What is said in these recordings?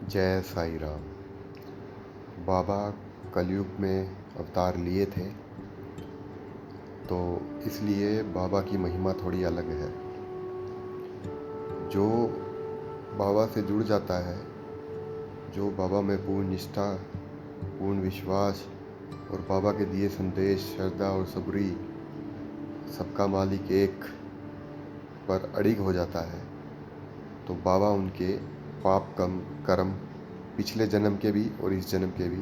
जय साईं राम। बाबा कलयुग में अवतार लिए थे, तो इसलिए बाबा की महिमा थोड़ी अलग है। जो बाबा से जुड़ जाता है, जो बाबा में पूर्ण निष्ठा, पूर्ण विश्वास और बाबा के दिए संदेश, श्रद्धा और सबरी, सबका मालिक एक पर अड़िग हो जाता है, तो बाबा उनके पाप कम कर्म पिछले जन्म के भी और इस जन्म के भी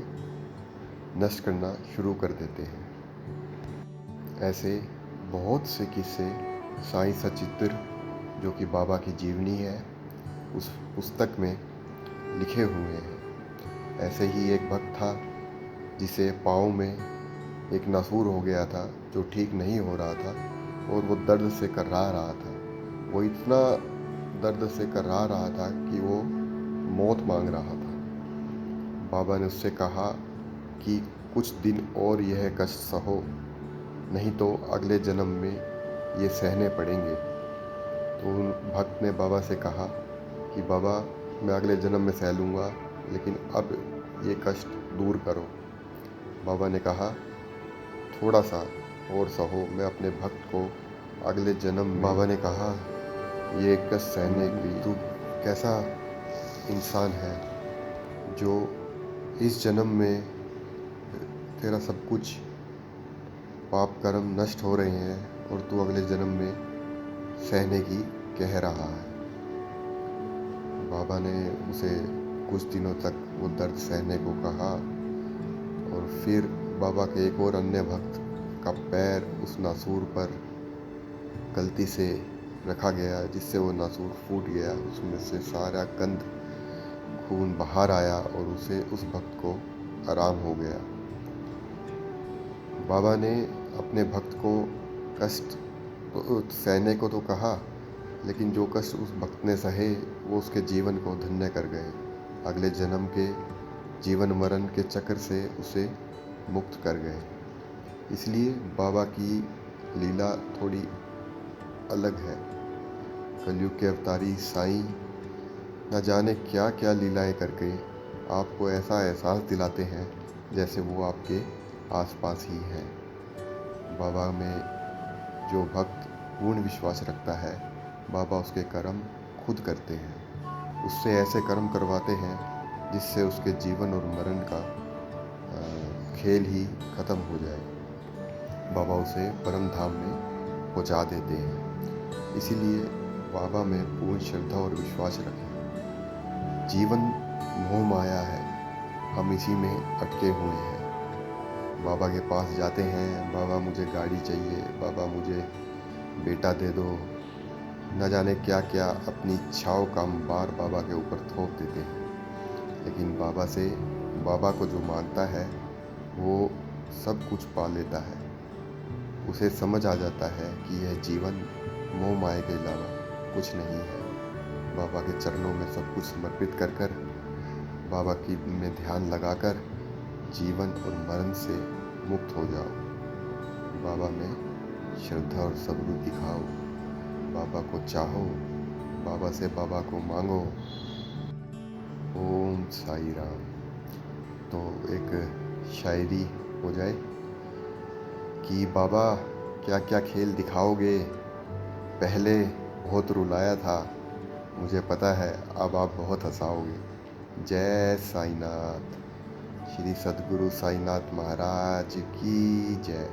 नष्ट करना शुरू कर देते हैं। ऐसे बहुत से किस्से साईं सचित्र, जो कि बाबा की जीवनी है, उस पुस्तक में लिखे हुए हैं। ऐसे ही एक भक्त था जिसे पाँव में एक नासूर हो गया था, जो ठीक नहीं हो रहा था और वो दर्द से कर्रा रहा था। वो इतना दर्द से कर्रा रहा था कि वो मौत मांग रहा था। बाबा ने उससे कहा कि कुछ दिन और यह कष्ट सहो, नहीं तो अगले जन्म में ये सहने पड़ेंगे। तो उन भक्त ने बाबा से कहा कि बाबा, मैं अगले जन्म में सह लूँगा, लेकिन अब ये कष्ट दूर करो। बाबा ने कहा, थोड़ा सा और सहो, मैं अपने भक्त को अगले जन्म में। बाबा ने कहा, ये कष्ट सहने के लिए तू कैसा इंसान है जो इस जन्म में तेरा सब कुछ पाप कर्म नष्ट हो रहे हैं और तू अगले जन्म में सहने की कह रहा है। बाबा ने उसे कुछ दिनों तक वो दर्द सहने को कहा और फिर बाबा के एक और अन्य भक्त का पैर उस नासूर पर गलती से रखा गया, जिससे वो नासूर फूट गया। उसमें से सारा गंद खून बाहर आया और उस भक्त को आराम हो गया। बाबा ने अपने भक्त को कष्ट सहने को तो कहा, लेकिन जो कष्ट उस भक्त ने सहे वो उसके जीवन को धन्य कर गए। अगले जन्म के जीवन मरण के चक्र से उसे मुक्त कर गए। इसलिए बाबा की लीला थोड़ी अलग है। कलयुग के अवतारी साईं न जाने क्या क्या लीलाएं करके आपको ऐसा एहसास दिलाते हैं जैसे वो आपके आसपास ही हैं। बाबा में जो भक्त पूर्ण विश्वास रखता है, बाबा उसके कर्म खुद करते हैं। उससे ऐसे कर्म करवाते हैं जिससे उसके जीवन और मरण का खेल ही खत्म हो जाए। बाबा उसे परम धाम में पहुंचा देते हैं। इसीलिए बाबा में पूर्ण श्रद्धा और विश्वास रखें। जीवन मोह माया है, हम इसी में अटके हुए हैं। बाबा के पास जाते हैं, बाबा मुझे गाड़ी चाहिए, बाबा मुझे बेटा दे दो, न जाने क्या क्या अपनी इच्छाओं का अंबार बाबा के ऊपर थोप देते हैं। लेकिन बाबा को जो मांगता है वो सब कुछ पा लेता है। उसे समझ आ जाता है कि यह जीवन मोह माया के अलावा कुछ नहीं है। बाबा के चरणों में सब कुछ समर्पित कर कर, बाबा की में ध्यान लगाकर जीवन और मरण से मुक्त हो जाओ। बाबा में श्रद्धा और सब्र दिखाओ, बाबा को चाहो, बाबा से बाबा को मांगो। ओम साई राम। तो एक शायरी हो जाए कि बाबा क्या क्या खेल दिखाओगे, पहले बहुत रुलाया था, मुझे पता है अब आप बहुत हंसाओगे। जय साईनाथ। श्री सद्गुरु साईनाथ महाराज की जय।